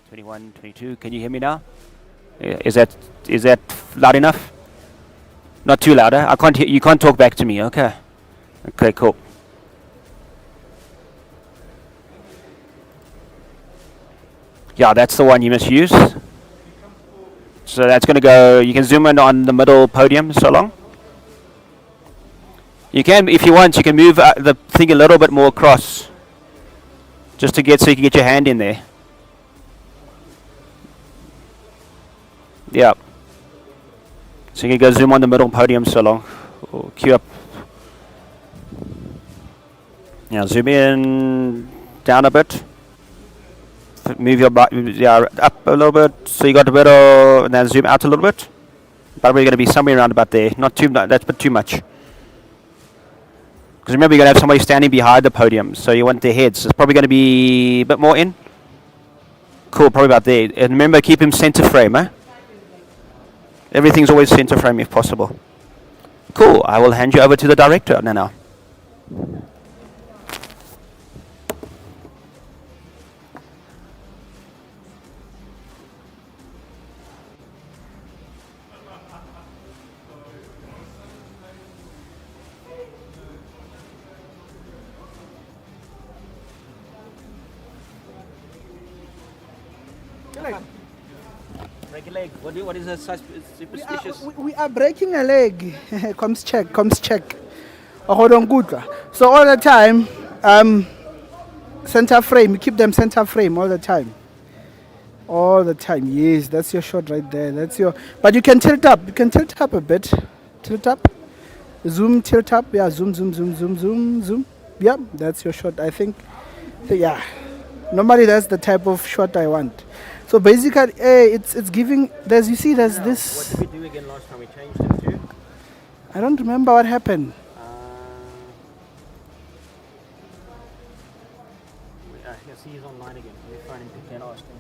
21, 22. Can you hear me now? Is that loud enough? Not too loud. I can't hear. You can't talk back to me. Okay. Okay. Cool. Yeah, that's the one you must use. So that's going to go. You can zoom in on the middle podium so long. You can, if you want, you can move the thing a little bit more across, just to get so you can get your hand in there. Yeah. So you can go zoom on the middle podium so long. Or queue up. Yeah, zoom in, down a bit. Move your up a little bit, so you got a bit of, and then zoom out a little bit. Probably going to be somewhere around about there. Not too much. That's a bit too much. Because remember, you're going to have somebody standing behind the podium, so you want their heads. It's probably going to be a bit more in. Cool, probably about there. And remember, keep him center frame, eh? Everything's always center frame if possible. Cool. I will hand you over to the director now. Break a leg. What is a superstitious? We are breaking a leg. Comes check. Hold on, good. So all the time, center frame. You keep them center frame all the time. All the time. Yes, that's your shot right there. That's your. But you can tilt up. You can tilt up a bit. Tilt up. Zoom. Tilt up. Yeah. Zoom. Yeah. That's your shot. I think. Yeah. Normally that's the type of shot I want. So basically, it's giving. There's this. What did we do again last time? We changed it to. I don't remember what happened. I see he's online again. We're finding quickly and ask him.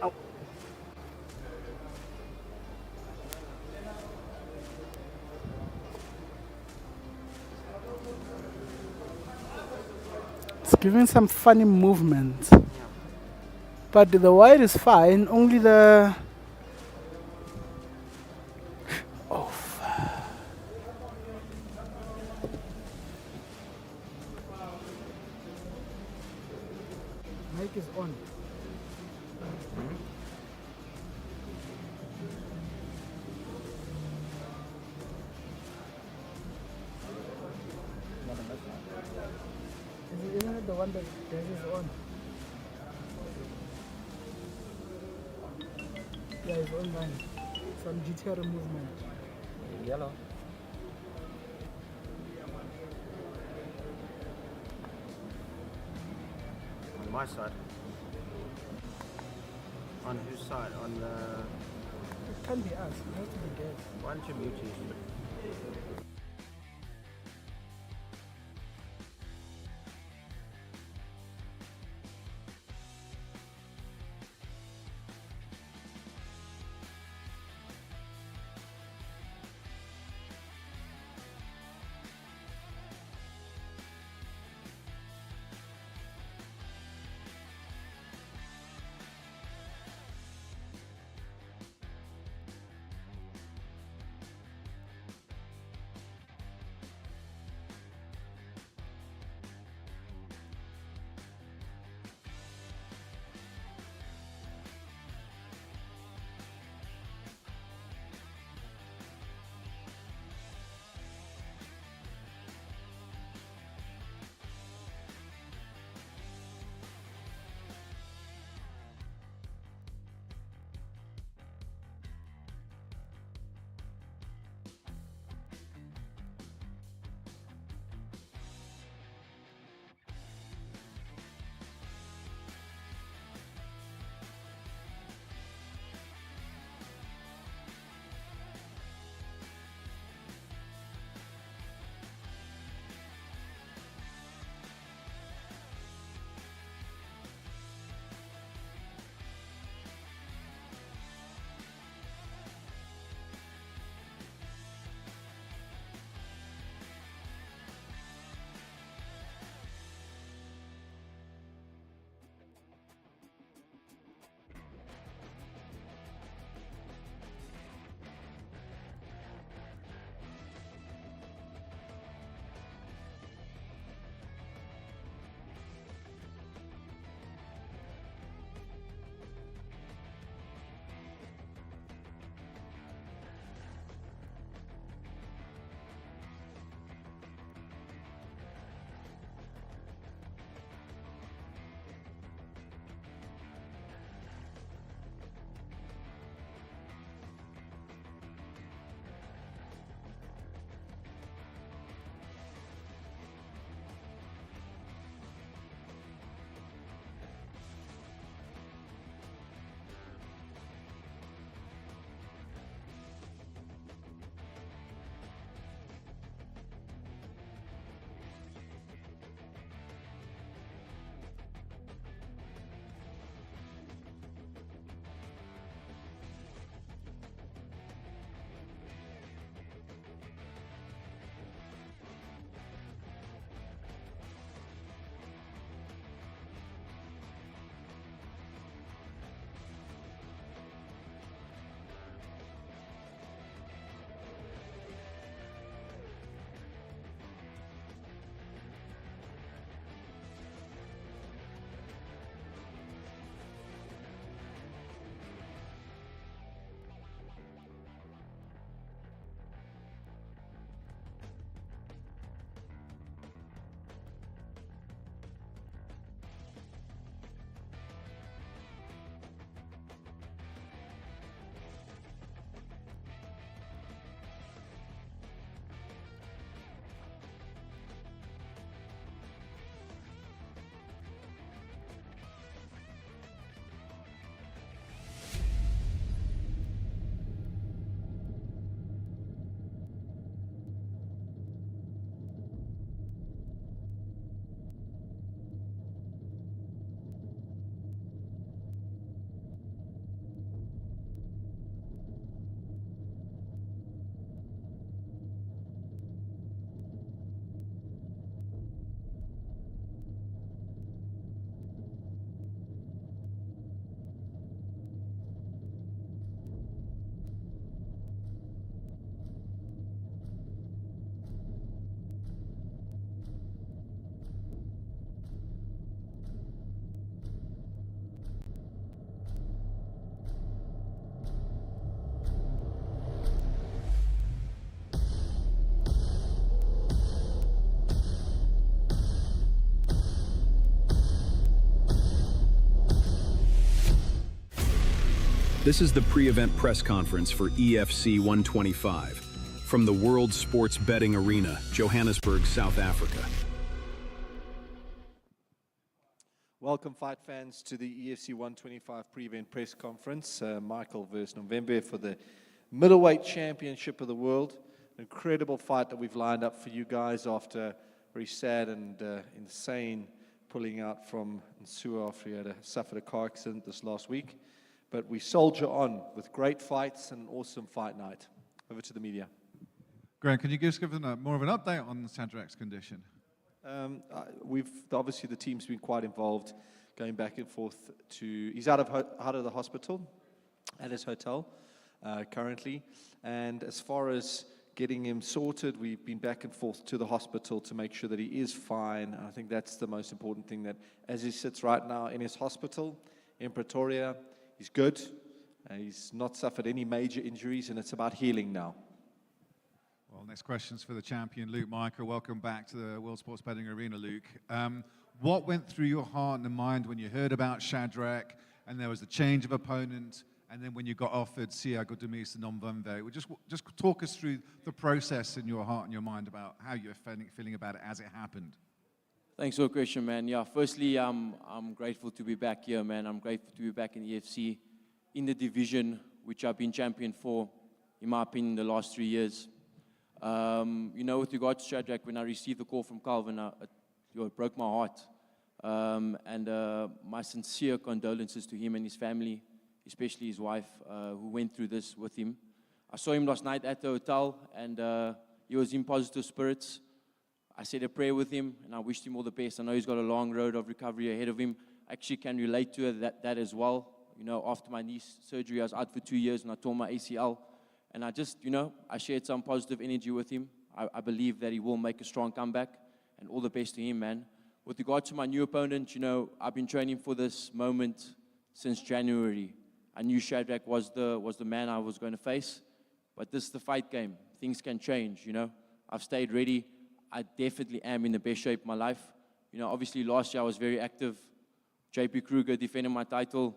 Oh. It's giving some funny movements. But the wire is fine, only the... Oh, mic is on. Isn't it the one that is on? Yeah, it's online. Some GTR movement. Yellow. On my side. On whose side? On the... It can't be us. It has to be theirs. Why don't you mute you? This is the pre-event press conference for EFC 125 from the World Sports Betting Arena, Johannesburg, South Africa. Welcome, fight fans, to the EFC 125 pre-event press conference. Michael versus November for the Middleweight Championship of the World. An incredible fight that we've lined up for you guys after a very sad and insane pulling out from Nsua after he had suffered a car accident this last week. But we soldier on with great fights and an awesome fight night. Over to the media. Graham, can you just give them more of an update on Shadrack's condition? Obviously the team's been quite involved, going back and forth to. He's out of the hospital, at his hotel currently, and as far as getting him sorted, we've been back and forth to the hospital to make sure that he is fine. And I think that's the most important thing. That as he sits right now in his hospital in Pretoria, he's good. He's not suffered any major injuries, and it's about healing now. Well, next question's for the champion, Luke Michael. Welcome back to the World Sports Betting Arena, Luke. What went through your heart and mind when you heard about Shadrack and there was a change of opponent, and then when you got offered Thiago Demis and November? Just talk us through the process in your heart and your mind about how you're feeling about it as it happened. Thanks for the question, man. Yeah, firstly, I'm grateful to be back here, man. I'm grateful to be back in the EFC, in the division which I've been champion for, in my opinion, the last 3 years. With regard to Shadrack, when I received the call from Calvin, it broke my heart. My sincere condolences to him and his family, especially his wife, who went through this with him. I saw him last night at the hotel, and he was in positive spirits. I said a prayer with him, and I wished him all the best. I know he's got a long road of recovery ahead of him. I actually can relate to that as well. After my knee surgery, I was out for 2 years, and I tore my ACL. And I shared some positive energy with him. I believe that he will make a strong comeback, and all the best to him, man. With regard to my new opponent, I've been training for this moment since January. I knew Shadrack was the man I was going to face, but this is the fight game. Things can change, I've stayed ready. I definitely am in the best shape of my life. Obviously last year I was very active. JP Kruger defended my title.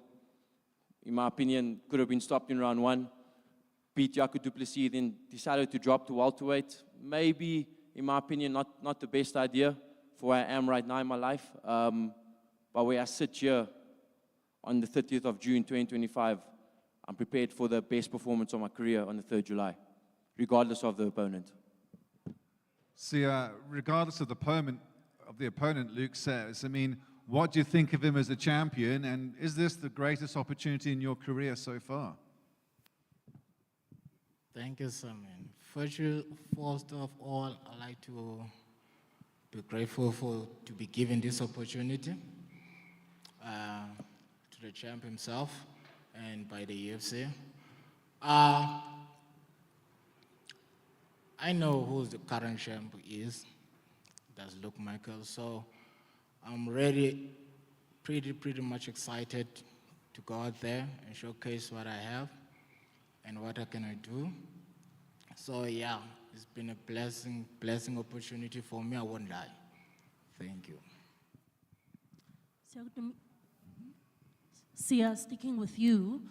In my opinion, could have been stopped in round 1. Beat Jaco du Plessis, then decided to drop to welterweight. Maybe, in my opinion, not the best idea for where I am right now in my life. But where I sit here on the 30th of June 2025, I'm prepared for the best performance of my career on the 3rd July, regardless of the opponent. See, regardless of the opponent, Luke says, what do you think of him as a champion, and is this the greatest opportunity in your career so far? Thank you, Simon. First of all, I'd like to be grateful to be given this opportunity to the champ himself and by the UFC. I know who the current champ is. That's Luke Michael. So I'm ready, pretty much excited to go out there and showcase what I have and what I can do. So yeah, it's been a blessing opportunity for me. I won't lie. Thank you. Sia, sticking with you.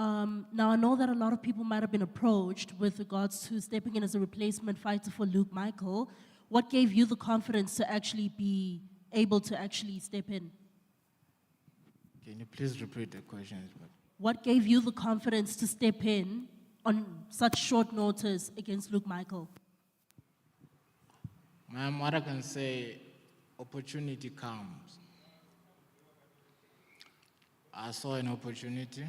Now I know that a lot of people might have been approached with regards to stepping in as a replacement fighter for Luke Michael. What gave you the confidence to actually be able to actually step in? Can you please repeat the question? What gave you the confidence to step in on such short notice against Luke Michael? Ma'am, what I can say, opportunity comes. I saw an opportunity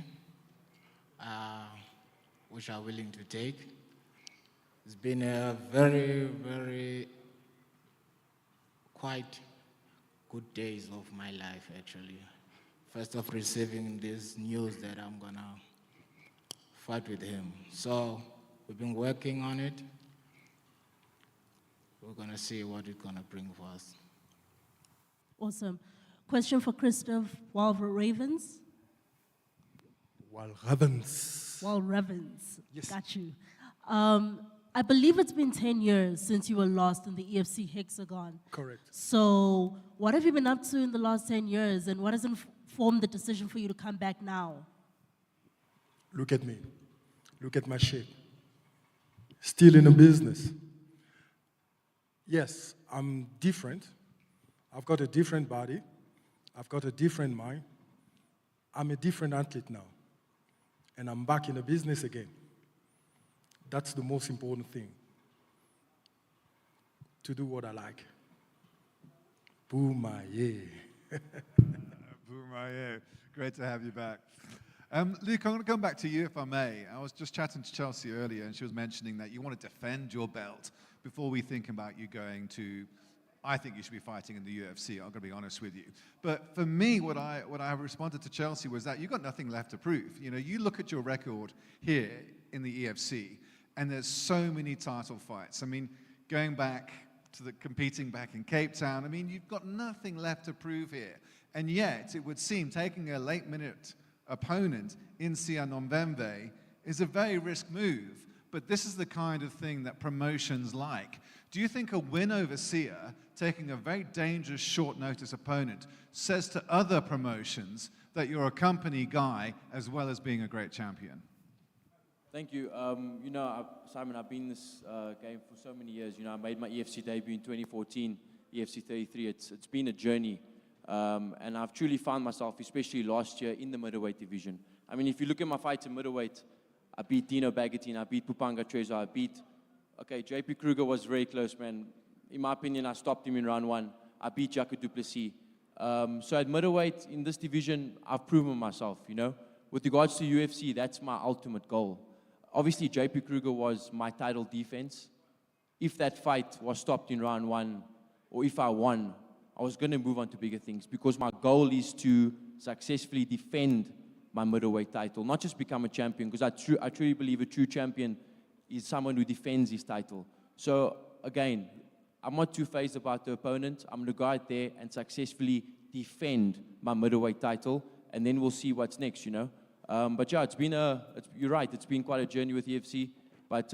which I'm willing to take. It's been a very quite good days of my life, actually. First of receiving this news that I'm gonna fight with him. So we've been working on it. We're gonna see what it's gonna bring for us. Awesome. Question for Christoph Ravens. Ravens. Yes. Got you. I believe it's been 10 years since you were lost in the EFC Hexagon. Correct. So what have you been up to in the last 10 years, and what has informed the decision for you to come back now? Look at me. Look at my shape. Still in the business. Yes, I'm different. I've got a different body. I've got a different mind. I'm a different athlete now. And I'm back in the business again. That's the most important thing. To do what I like. Boomaye. Boomaye. Great to have you back. Luke, I'm going to come back to you if I may. I was just chatting to Chelsea earlier, and she was mentioning that you want to defend your belt before we think about you going to. I think you should be fighting in the UFC. I'm going to be honest with you. But for me, what I responded to Chelsea was that you've got nothing left to prove. You know, you look at your record here in the EFC, and there's so many title fights. I mean, going back to the competing back in Cape Town, I mean, you've got nothing left to prove here. And yet, it would seem taking a late-minute opponent in Sia Nomvembe is a very risk move. But this is the kind of thing that promotions like. Do you think a win over Sia, taking a very dangerous short-notice opponent, says to other promotions that you're a company guy as well as being a great champion? Thank you. You know, Simon, I've been in this game for so many years. You know, I made my EFC debut in 2014, EFC 33. It's been a journey. And I've truly found myself, especially last year, in the middleweight division. I mean, if you look at my fights in middleweight, I beat Dino Bagatine, I beat Pupanga Trezor, okay, JP Kruger was very close, man. In my opinion, I stopped him in round 1. I beat Jaco Duplessis. So at middleweight, in this division, I've proven myself, you know. With regards to UFC, that's my ultimate goal. Obviously, JP Kruger was my title defense. If that fight was stopped in round 1, or if I won, I was going to move on to bigger things, because my goal is to successfully defend my middleweight title, not just become a champion, because I truly believe a true champion is someone who defends his title. So again, I'm not too phased about the opponent. I'm going to go out there and successfully defend my middleweight title, and then we'll see what's next, you know. But yeah, you're right, it's been quite a journey with EFC, but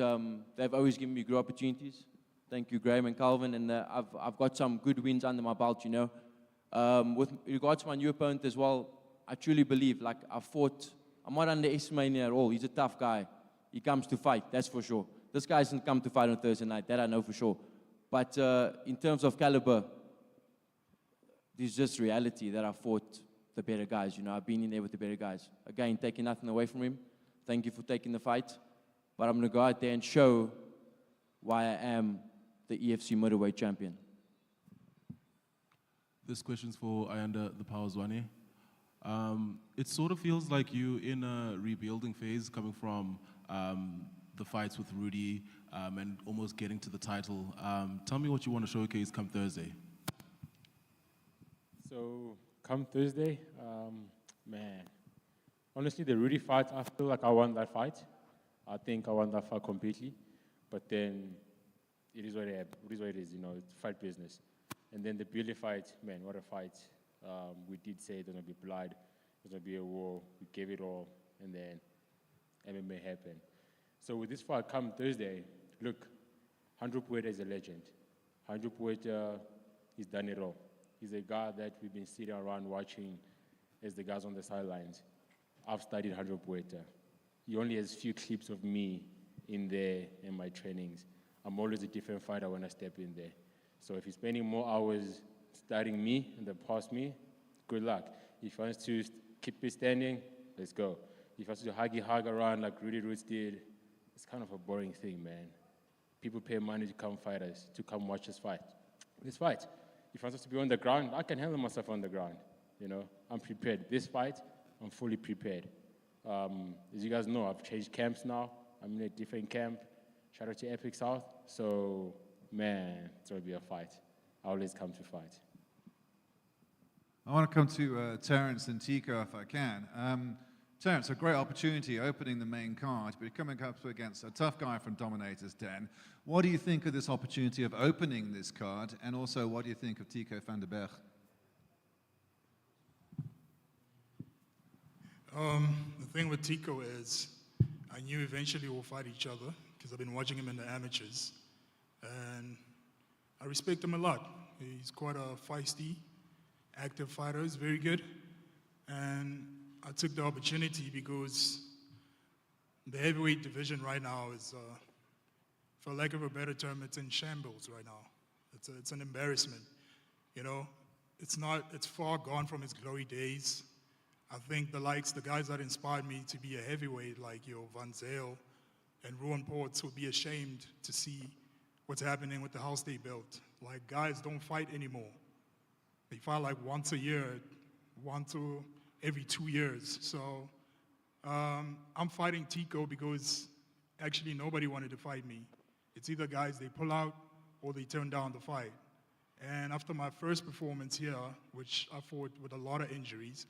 they've always given me good opportunities. Thank you, Graham and Calvin, and I've got some good wins under my belt, you know. With regards to my new opponent as well, I truly believe, like, I'm not underestimating him at all. He's a tough guy. He comes to fight, that's for sure. This guy doesn't come to fight on Thursday night, that I know for sure. But in terms of caliber, there's just reality that I fought the better guys, you know. I've been in there with the better guys. Again, taking nothing away from him. Thank you for taking the fight. But I'm going to go out there and show why I am the EFC middleweight champion. This question's for Ayanda the Powers-Wane. It sort of feels like you in a rebuilding phase, coming from the fights with Rudy and almost getting to the title. Tell me what you want to showcase come Thursday. So, come Thursday, man, honestly, the Rudy fight, I feel like I won that fight. I think I won that fight completely. But then, it is what it is, you know, it's fight business. And then the Billy fight, man, what a fight. We did say it was going to be blood, it was going to be a war. We gave it all, and then MMA happened. So with this fight come Thursday, look, Handro Pueta is a legend. Handro Pueta, he's done it all. He's a guy that we've been sitting around watching as the guys on the sidelines. I've studied Handro Pueta. He only has few clips of me in there in my trainings. I'm always a different fighter when I step in there. So if he's spending more hours studying me and then past me, good luck. If he wants to keep me standing, let's go. If he wants to hug around like Rudy Roots did, it's kind of a boring thing, man. People pay money to come fight us, to come watch us fight. Let's fight. If he wants us to be on the ground, I can handle myself on the ground. You know, I'm prepared. This fight, I'm fully prepared. As you guys know, I've changed camps now. I'm in a different camp. Shout out to Epic South. So, man, it's going to be a fight. I always come to fight. I want to come to Terence and Tico if I can. Terence, a great opportunity opening the main card, but you're coming up against a tough guy from Dominator's Den. What do you think of this opportunity of opening this card, and also what do you think of Tico van der Berg? The thing with Tico is I knew eventually we'll fight each other because I've been watching him in the amateurs, and I respect him a lot. He's quite a feisty, active fighter. He's very good, and I took the opportunity because the heavyweight division right now is, for lack of a better term, it's in shambles right now. It's an embarrassment, you know. It's far gone from its glory days. I think the guys that inspired me to be a heavyweight, like your Van Zyl and Ruan Ports, would be ashamed to see what's happening with the house they built. Like, guys don't fight anymore. They fight like once a year, every 2 years. So I'm fighting Tico because actually nobody wanted to fight me. It's either guys they pull out or they turn down the fight. And after my first performance here, which I fought with a lot of injuries,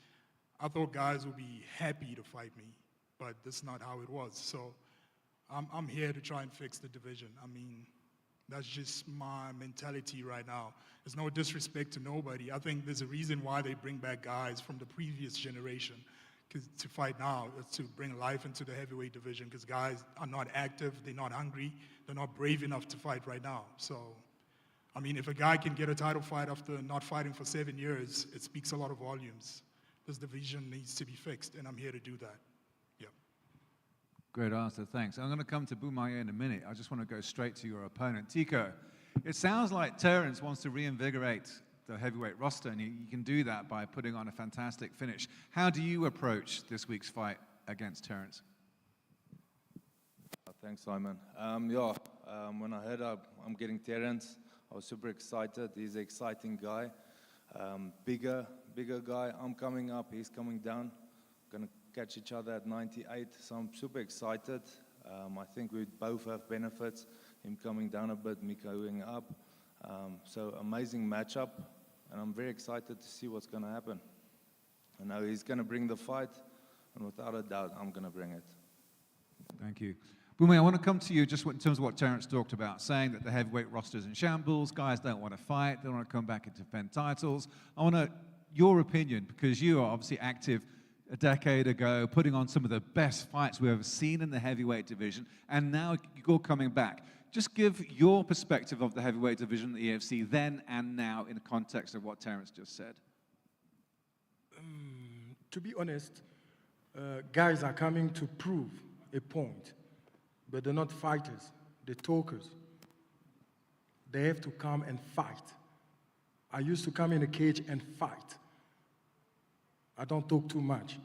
I thought guys would be happy to fight me, but that's not how it was. So I'm here to try and fix the division. I mean, that's just my mentality right now. There's no disrespect to nobody. I think there's a reason why they bring back guys from the previous generation to fight now, to bring life into the heavyweight division, because guys are not active, they're not hungry, they're not brave enough to fight right now. So, I mean, if a guy can get a title fight after not fighting for 7 years, it speaks a lot of volumes. This division needs to be fixed, and I'm here to do that. Yeah. Great answer, thanks. I'm going to come to Boumaier in a minute. I just want to go straight to your opponent. Tico, it sounds like Terence wants to reinvigorate the heavyweight roster, and he can do that by putting on a fantastic finish. How do you approach this week's fight against Terence? Thanks, Simon. When I heard I'm getting Terence, I was super excited. He's an exciting guy, bigger guy. I'm coming up, he's coming down. Gonna catch each other at 98, so I'm super excited. I think we both have benefits, him coming down a bit, me going up. So amazing matchup, and I'm very excited to see what's gonna happen. I know he's gonna bring the fight, and without a doubt, I'm gonna bring it. Thank you. Boumaier, I want to come to you just in terms of what Terence talked about, saying that the heavyweight roster's in shambles, guys don't want to fight, they want to come back and defend titles. I want your opinion, because you are obviously active a decade ago, putting on some of the best fights we've ever seen in the heavyweight division, and now you're coming back. Just give your perspective of the heavyweight division, the EFC, then and now, in the context of what Terence just said. To be honest, guys are coming to prove a point, but they're not fighters, they're talkers. They have to come and fight. I used to come in a cage and fight. I don't talk too much.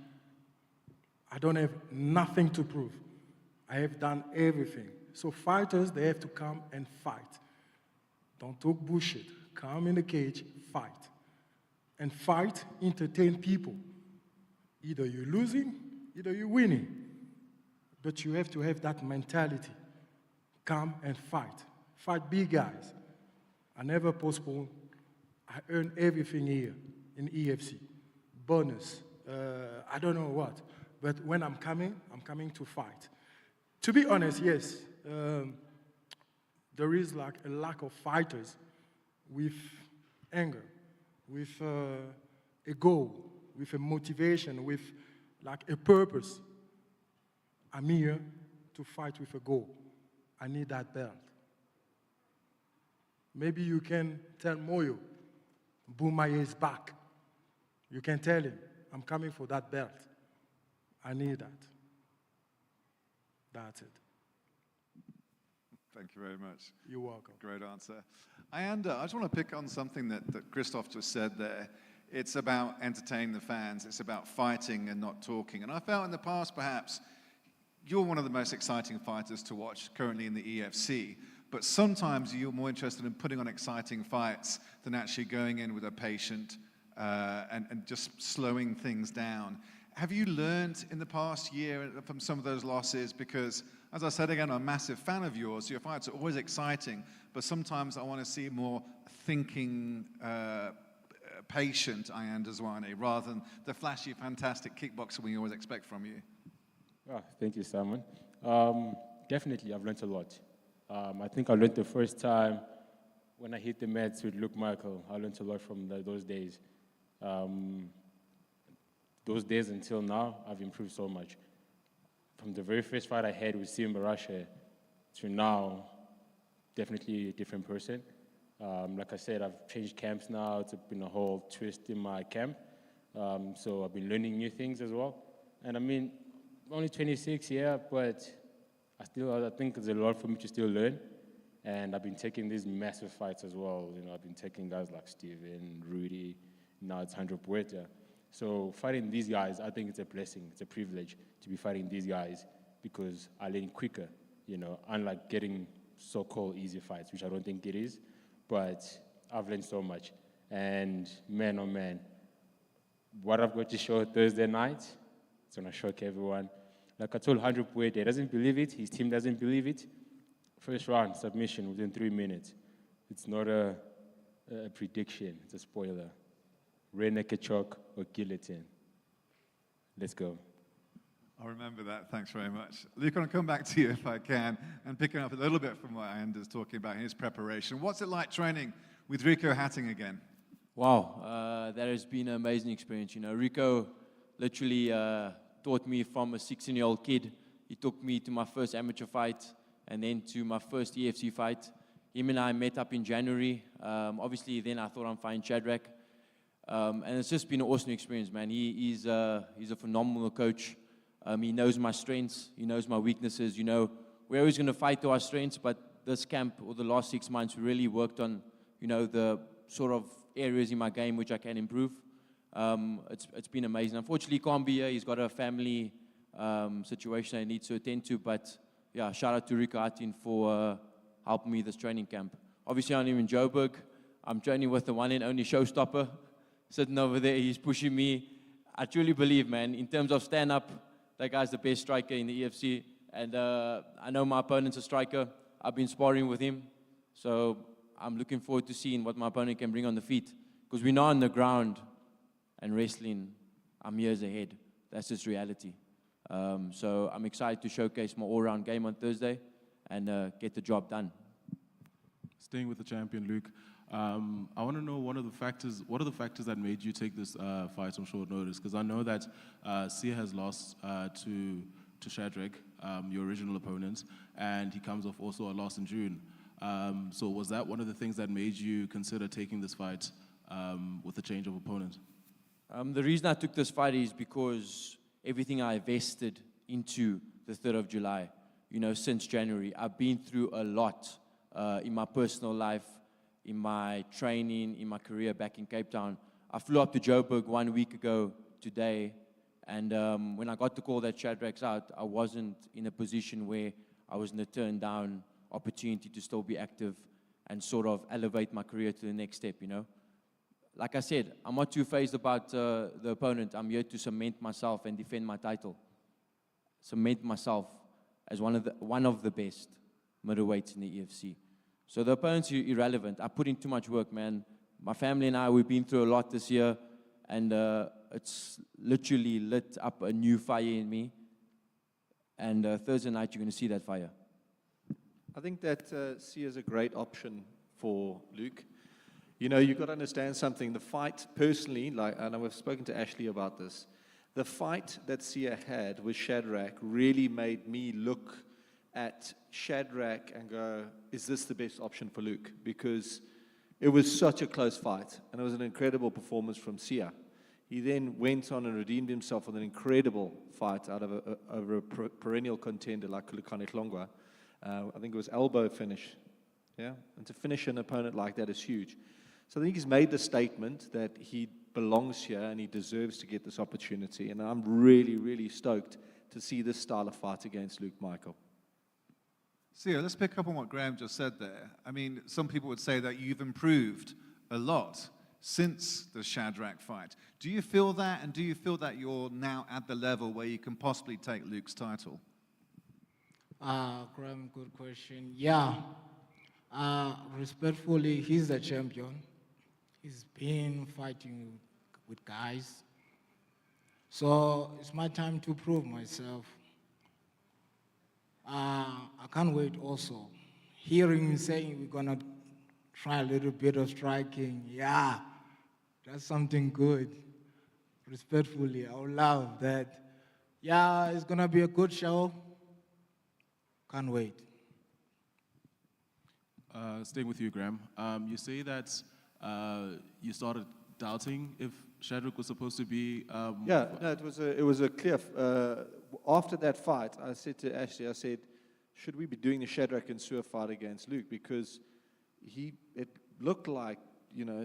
I don't have nothing to prove. I have done everything. So fighters, they have to come and fight. Don't talk bullshit. Come in the cage, fight. And fight, entertain people. Either you're losing, either you're winning. But you have to have that mentality. Come and fight. Fight big guys. I never postpone. I earn everything here in EFC. Bonus, I don't know what. But when I'm coming to fight. To be honest, yes, there is like a lack of fighters with anger, with a goal, with a motivation, with like a purpose. I'm here to fight with a goal. I need that belt. Maybe you can tell Moyo, Boumaier is back. You can tell him, I'm coming for that belt. I need that. That's it. Thank you very much. You're welcome. Great answer. I just want to pick on something that Christoph just said there. It's about entertaining the fans. It's about fighting and not talking. And I felt in the past, perhaps, you're one of the most exciting fighters to watch currently in the EFC. But sometimes you're more interested in putting on exciting fights than actually going in with a patient and just slowing things down. Have you learned in the past year from some of those losses? Because, as I said again, I'm a massive fan of yours. Your fights are always exciting, but sometimes I want to see more thinking, patient Ayanda Zwane, rather than the flashy, fantastic kickboxer we always expect from you. Oh, thank you, Simon. Definitely, I've learned a lot. I think I learned the first time when I hit the mats with Luke Michael. I learned a lot from those days. Those days until now, I've improved so much. From the very first fight I had with Sim Barashe to now, definitely a different person. Like I said, I've changed camps now. It's been a whole twist in my camp. So I've been learning new things as well. And I mean, only 26, yeah, but I think there's a lot for me to still learn. And I've been taking these massive fights as well. You know, I've been taking guys like Steven, Rudy, now it's 100 Puerta. So fighting these guys, I think it's a blessing, it's a privilege to be fighting these guys because I learn quicker, you know, unlike getting so-called easy fights, which I don't think it is. But I've learned so much. And man, oh man, what I've got to show Thursday night, it's going to shock everyone. Like I told 100 Puerta, he doesn't believe it, his team doesn't believe it. First round, submission within 3 minutes. It's not a prediction, it's a spoiler. Rear naked choke or guillotine. Let's go. I'll remember that. Thanks very much. Luke, I'm going to come back to you if I can, and picking up a little bit from what Anders talking about in his preparation. What's it like training with Rico Hatting again? Wow, that has been an amazing experience. You know, Rico literally taught me from a 16-year-old kid. He took me to my first amateur fight and then to my first EFC fight. Him and I met up in January. Obviously, then I thought I'm fighting Shadrack. And it's just been an awesome experience, man. He's a phenomenal coach. He knows my strengths. He knows my weaknesses. You know, we're always going to fight to our strengths, but this camp, or the last 6 months, we really worked on, you know, the sort of areas in my game which I can improve. It's been amazing. Unfortunately, he can't be here. He's got a family situation he needs to attend to, but yeah, shout out to Rico Hatting for helping me this training camp. Obviously, I'm in Joburg. I'm training with the one and only showstopper. Sitting over there, he's pushing me. I truly believe, man, in terms of stand-up, that guy's the best striker in the EFC. And I know my opponent's a striker. I've been sparring with him. So I'm looking forward to seeing what my opponent can bring on the feet. Because we know on the ground and wrestling, I'm years ahead. That's just reality. So I'm excited to showcase my all-round game on Thursday and get the job done. Staying with the champion, Luke, I want to know what are the factors that made you take this fight on short notice? Because I know that Sia has lost to Shadrack, your original opponent, and he comes off also a loss in June. So was that one of the things that made you consider taking this fight with a change of opponent? The reason I took this fight is because everything I invested into the 3rd of July, you know, since January, I've been through a lot in my personal life, in my training, in my career back in Cape Town. I flew up to Joburg 1 week ago today, and when I got the call that Shadrack's out, I wasn't in a position where I was going to turn down opportunity to still be active and sort of elevate my career to the next step, you know. Like I said, I'm not too phased about the opponent. I'm here to cement myself and defend my title. Cement myself as one of the best middleweights in the EFC. So the opponent's irrelevant. I put in too much work, man. My family and I, we've been through a lot this year, and it's literally lit up a new fire in me. And Thursday night, you're going to see that fire. I think that Sia is a great option for Luke. You know, you've got to understand something. The fight, personally, and I've spoken to Ashley about this, the fight that Sia had with Shadrack really made me look at Shadrack and go, is this the best option for Luke? Because it was such a close fight, and it was an incredible performance from Sia. He then went on and redeemed himself with an incredible fight over a perennial contender like Kulukane Hlongwa. I think it was elbow finish. Yeah? And to finish an opponent like that is huge. So I think he's made the statement that he belongs here and he deserves to get this opportunity. And I'm really, really stoked to see this style of fight against Luke Michael. Sia, let's pick up on what Graham just said there. I mean, some people would say that you've improved a lot since the Shadrack fight. Do you feel that, and do you feel that you're now at the level where you can possibly take Luke's title? Graham, good question. Yeah, respectfully, he's the champion. He's been fighting with guys. So it's my time to prove myself. I can't wait also. Hearing him saying we're going to try a little bit of striking, yeah, that's something good. Respectfully, I would love that. Yeah, it's going to be a good show. Can't wait. Staying with you, Graham. You say that you started doubting if Shadrack was supposed to be? Yeah, no, it was a clear. After that fight, I said to Ashley, I said, should we be doing the Shadrack and Suhr fight against Luke? Because it looked like,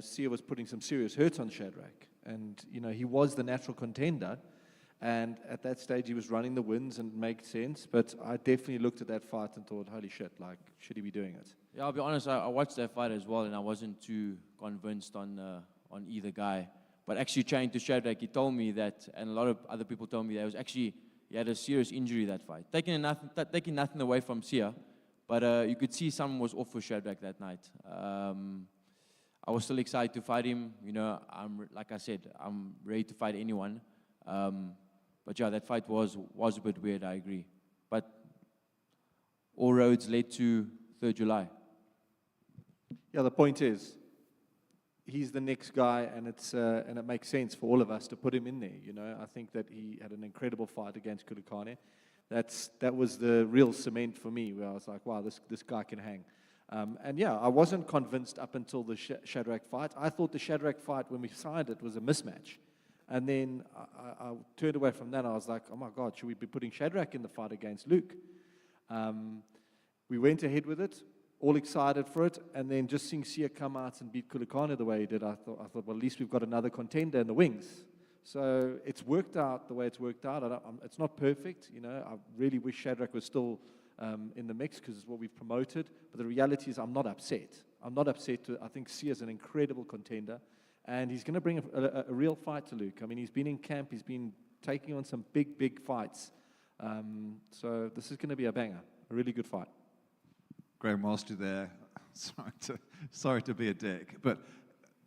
Sia was putting some serious hurt on Shadrack. And, he was the natural contender. And at that stage, he was running the wins and it made sense. But I definitely looked at that fight and thought, holy shit, should he be doing it? Yeah, I'll be honest, I watched that fight as well, and I wasn't too convinced on either guy. But actually trying to Shadrack, he told me that, and a lot of other people told me that he had a serious injury that fight. Taking nothing away from Sia, but you could see something was off for Shadrack that night. I was still excited to fight him. Like I said, I'm ready to fight anyone. But yeah, that fight was a bit weird, I agree. But all roads led to 3rd July. Yeah, the point is, he's the next guy, and it makes sense for all of us to put him in there. I think that he had an incredible fight against Kulekane. That was the real cement for me, where I was like, wow, this guy can hang. And yeah, I wasn't convinced up until the Shadrack fight. I thought the Shadrack fight, when we signed it, was a mismatch. And then I turned away from that. I was like, oh my God, should we be putting Shadrack in the fight against Luke? We went ahead with it, all excited for it, and then just seeing Sia come out and beat Kulekane the way he did, I thought, well, at least we've got another contender in the wings. So it's worked out the way it's worked out. It's not perfect, I really wish Shadrack was still in the mix because it's what we've promoted. But the reality is I'm not upset. I think Sia's an incredible contender. And he's going to bring a real fight to Luke. I mean, he's been in camp. He's been taking on some big fights. So this is going to be a banger, a really good fight. Graham, whilst you're there, sorry to be a dick, but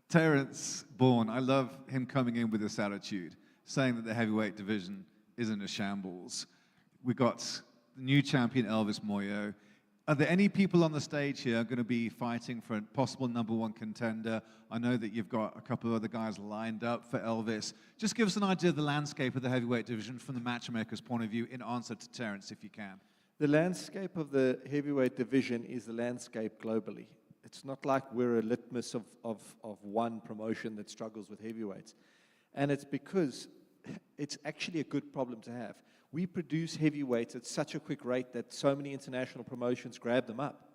Terence Bourne, I love him coming in with this attitude, saying that the heavyweight division isn't a shambles. We got the new champion, Elvis Moyo. Are there any people on the stage here going to be fighting for a possible #1 contender? I know that you've got a couple of other guys lined up for Elvis. Just give us an idea of the landscape of the heavyweight division from the matchmaker's point of view in answer to Terence, if you can. The landscape of the heavyweight division is the landscape globally. It's not like we're a litmus of one promotion that struggles with heavyweights. And it's because it's actually a good problem to have. We produce heavyweights at such a quick rate that so many international promotions grab them up.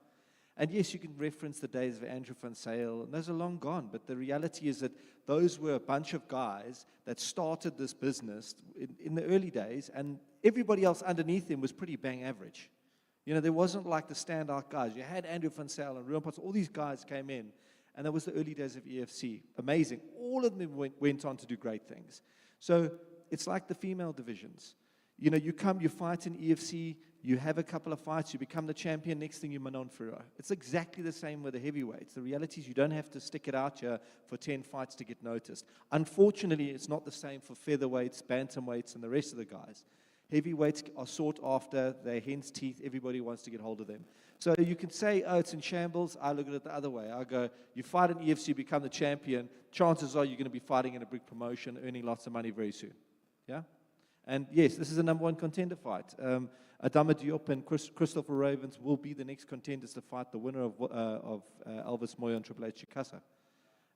And yes, you can reference the days of Andrew van Zyl, and those are long gone, but the reality is that those were a bunch of guys that started this business in the early days, and everybody else underneath them was pretty bang average. There wasn't like the standout guys. You had Andrew van Zyl and Ruan Potts, all these guys came in, and that was the early days of EFC. Amazing. All of them went on to do great things. So it's like the female divisions. You come, you fight in EFC, you have a couple of fights, you become the champion, next thing you're Manon Ferro. It's exactly the same with the heavyweights. The reality is you don't have to stick it out here for 10 fights to get noticed. Unfortunately, it's not the same for featherweights, bantamweights, and the rest of the guys. Heavyweights are sought after, they're hen's teeth, everybody wants to get hold of them. So you can say, oh, it's in shambles. I look at it the other way. I go, you fight in EFC, become the champion, chances are you're going to be fighting in a big promotion, earning lots of money very soon. Yeah? And yes, this is a #1 contender fight. Adama Diop and Christopher Ravens will be the next contenders to fight the winner of Elvis Moyo and Triple H Chikasa.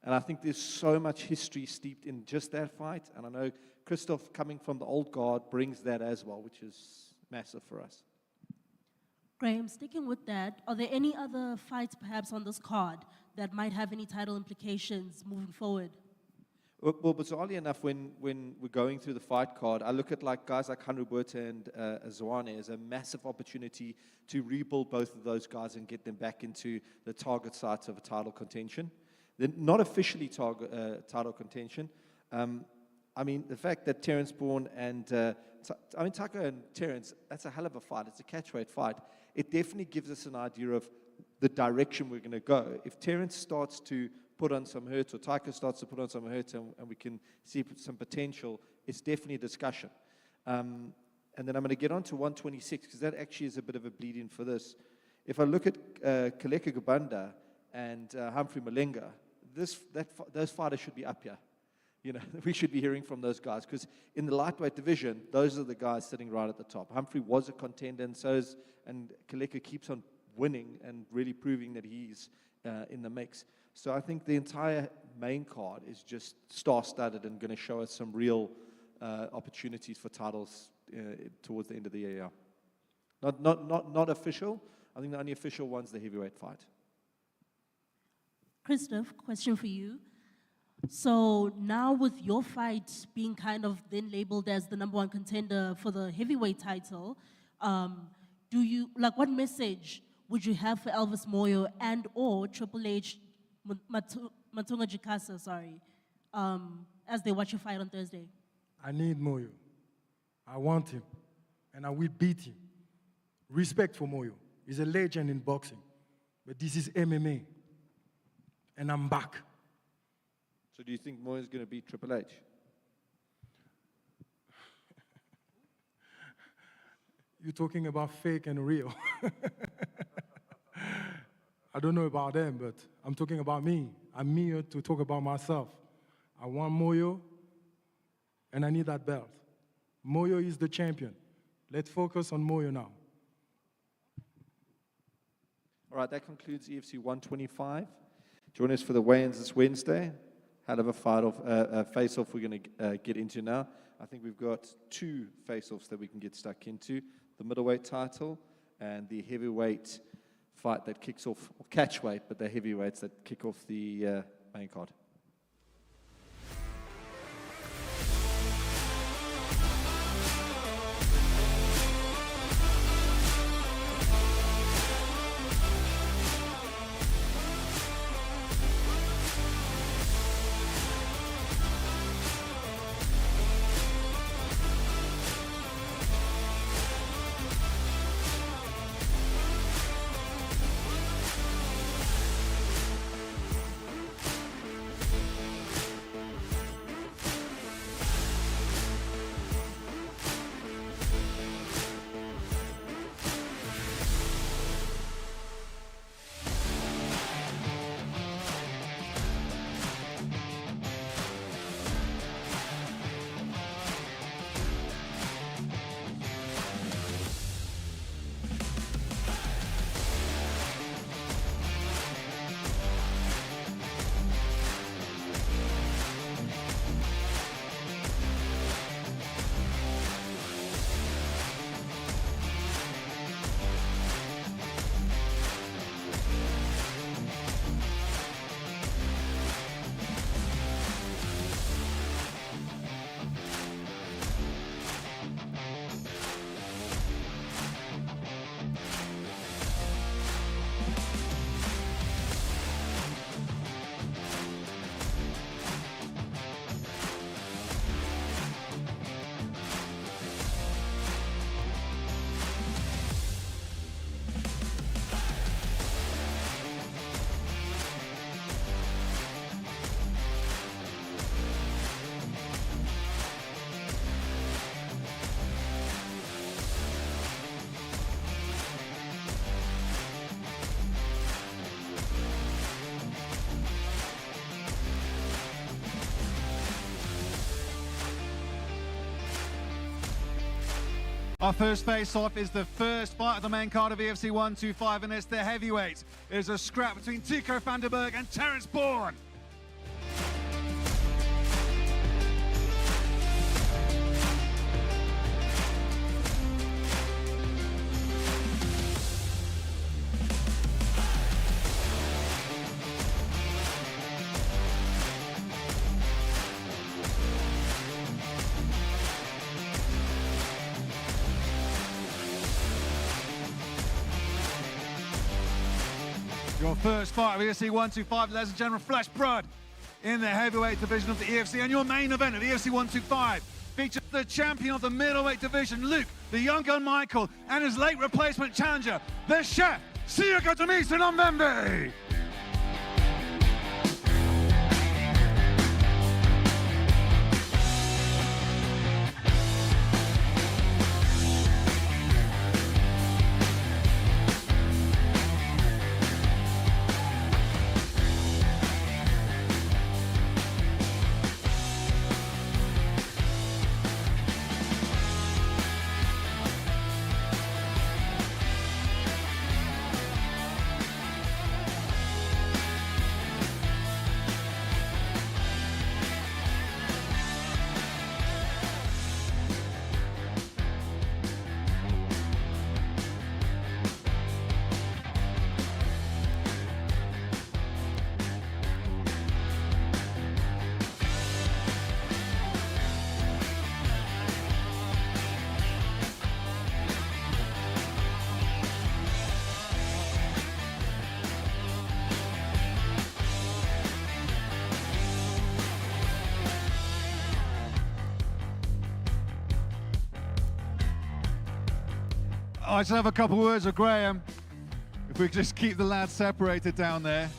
And I think there's so much history steeped in just that fight. And I know Christoph, coming from the old guard, brings that as well, which is massive for us. Graham, sticking with that, are there any other fights perhaps on this card that might have any title implications moving forward? Well, bizarrely enough, when we're going through the fight card, I look at guys like Hanru Botha and Zwane as a massive opportunity to rebuild both of those guys and get them back into the target sites of a title contention. They're not officially title contention. I mean, the fact that Terence Bourne and Taco and Terence, that's a hell of a fight. It's a catchweight fight. It definitely gives us an idea of the direction we're going to go. If Terence starts to put on some hurt, or Taiko starts to put on some hurt, and we can see some potential, it's definitely a discussion. And then I'm going to get on to 126, because that actually is a bit of a bleed-in for this. If I look at Kaleka Gubanda and Humphrey Malenga, those fighters should be up here. We should be hearing from those guys, because in the lightweight division, those are the guys sitting right at the top. Humphrey was a contender, and Kaleka keeps on winning and really proving that he's in the mix. So I think the entire main card is just star-studded and going to show us some real opportunities for titles towards the end of the year. Not official. I think the only official one's the heavyweight fight. Christoph, question for you. So now with your fight being kind of then labeled as the #1 contender for the heavyweight title, do you, like, what message would you have for Elvis Moyo and or Triple H, Matunga Jikasa, sorry, as they watch your fight on Thursday? I need Moyo. I want him, and I will beat him. Respect for Moyo. He's a legend in boxing, but this is MMA, and I'm back. So do you think Moyo's going to beat Triple H? You're talking about fake and real. I don't know about them, but I'm talking about me. I'm here to talk about myself. I want Moyo, and I need that belt. Moyo is the champion. Let's focus on Moyo now. All right, that concludes EFC 125. Join us for the weigh-ins this Wednesday. Hell of a fight off, face-off we're going to get into now. I think we've got 2 face-offs that we can get stuck into. The middleweight title and the heavyweight fight that kicks off, or catchweight, but the heavyweights that kick off the main card. Our first face-off is the first fight of the main card of EFC 125, and it's the heavyweight. It is a scrap between Tico van der Berg and Terence Bourne. Your first fight of EFC 125, ladies and gentlemen, flesh blood in the heavyweight division of the EFC. And your main event of EFC 125 features the champion of the middleweight division, Luke, the young gun Michael, and his late replacement challenger, the chef, Siaka Tomisa Nomvembe. I just have a couple words with Graham. If we could just keep the lads separated down there.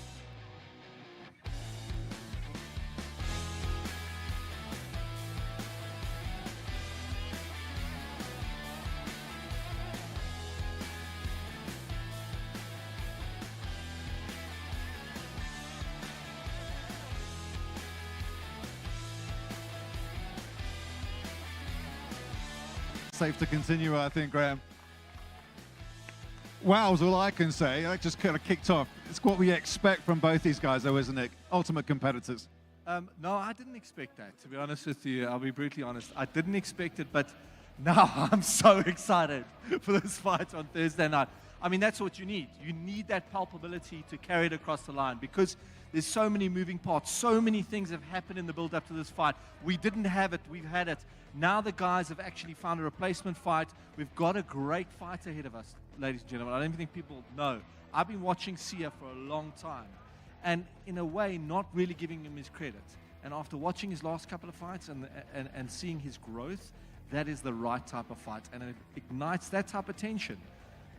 Safe to continue, I think, Graham. Wow is all I can say. I just kind of kicked off. It's what we expect from both these guys, though, isn't it? Ultimate competitors. No, I didn't expect that, to be honest with you. I'll be brutally honest. I didn't expect it, but now I'm so excited for this fight on Thursday night. I mean, that's what you need. You need that palpability to carry it across the line because there's so many moving parts. So many things have happened in the build-up to this fight. We didn't have it. We've had it. Now the guys have actually found a replacement fight. We've got a great fight ahead of us, ladies and gentlemen. I don't think people know. I've been watching Sia for a long time and in a way not really giving him his credit. And after watching his last couple of fights and seeing his growth, that is the right type of fight. And it ignites that type of tension.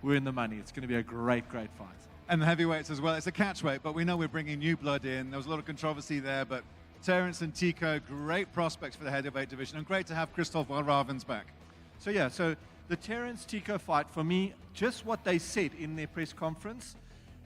We're in the money. It's going to be a great, great fight. And the heavyweights as well. It's a catchweight, but we know we're bringing new blood in. There was a lot of controversy there, but Terence and Tico, great prospects for the heavyweight division, and great to have Christoph Ravens back. So yeah, so the Terence-Tico fight, for me, just what they said in their press conference,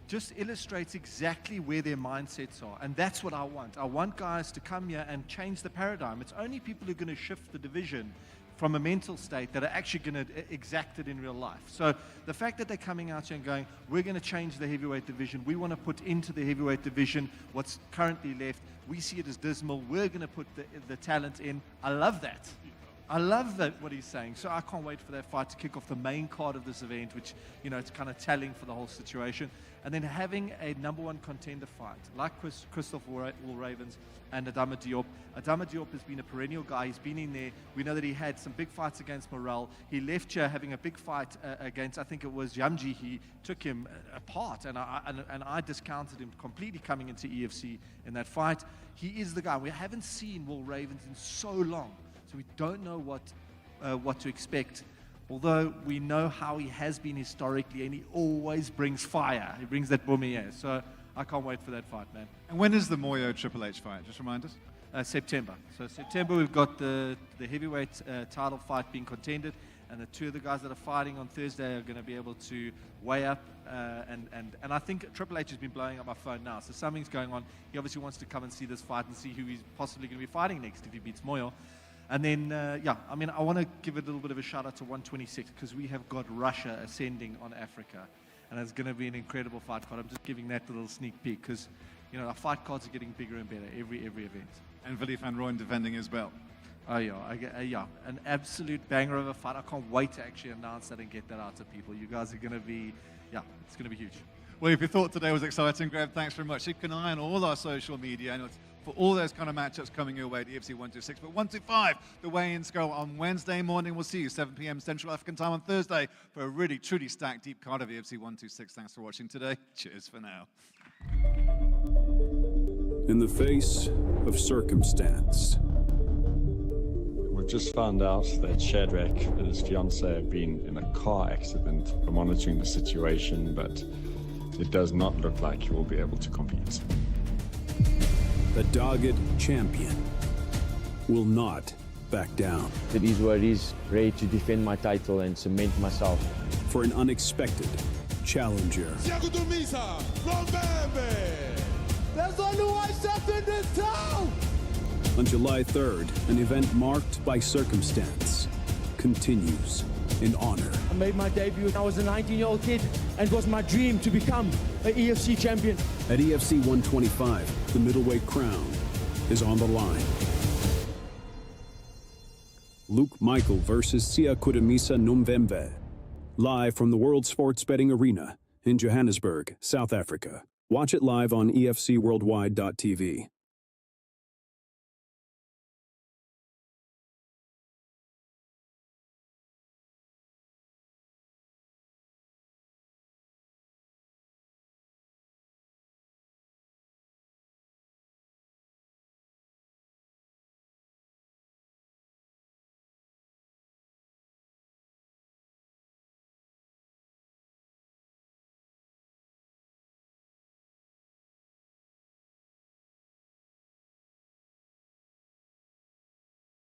just illustrates exactly where their mindsets are. And that's what I want. I want guys to come here and change the paradigm. It's only people who are going to shift the division from a mental state that are actually going to exact it in real life. So the fact that they're coming out here and going, we're going to change the heavyweight division, we want to put into the heavyweight division what's currently left, we see it as dismal, we're going to put the talent in. I love that. I love that, what he's saying. So I can't wait for that fight to kick off the main card of this event, which, you know, it's kind of telling for the whole situation. And then having a #1 contender fight, like Christoph Ravens and Adama Diop. Adama Diop has been a perennial guy. He's been in there. We know that he had some big fights against Morel. He left here having a big fight against, I think it was Yamji. He took him apart, and I discounted him completely coming into EFC in that fight. He is the guy. We haven't seen Will Ravens in so long, so we don't know what to expect. Although we know how he has been historically, and he always brings fire. He brings that boomy, so I can't wait for that fight, man. And when is the Moyo Triple H fight? Just remind us. September. So September, we've got the heavyweight title fight being contended, and the two of the guys that are fighting on Thursday are going to be able to weigh up. And I think Triple H has been blowing up my phone now, so something's going on. He obviously wants to come and see this fight and see who he's possibly going to be fighting next if he beats Moyo. And then, I mean, I want to give a little bit of a shout out to 126 because we have got Russia ascending on Africa. And it's going to be an incredible fight card. I'm just giving that little sneak peek because, you know, our fight cards are getting bigger and better every event. And Willie van Rooyen defending his belt. Oh, yeah. An absolute banger of a fight. I can't wait to actually announce that and get that out to people. You guys are going to be, it's going to be huge. Well, if you thought today was exciting, Greg, thanks very much. Keep an eye on all our social media and for all those kind of matchups coming your way at EFC 126. But 125, the weigh-ins go on Wednesday morning. We'll see you 7 p.m. Central African time on Thursday for a really, truly stacked deep card of EFC 126. Thanks for watching today. Cheers for now. In the face of circumstance. We've just found out that Shadrack and his fiancée have been in a car accident. We're monitoring the situation, but it does not look like he will be able to compete. The dogged champion will not back down. It is what it is. Ready to defend my title and cement myself. For an unexpected challenger. There's only one chef in this town! On July 3rd, an event marked by circumstance continues in honor. I made my debut when I was a 19-year-old kid, and it was my dream to become an EFC champion. At EFC 125, the middleweight crown is on the line. Luke Michael versus Sia Kudamisa Nomvembe. Live from the World Sports Betting Arena in Johannesburg, South Africa. Watch it live on EFCworldwide.tv.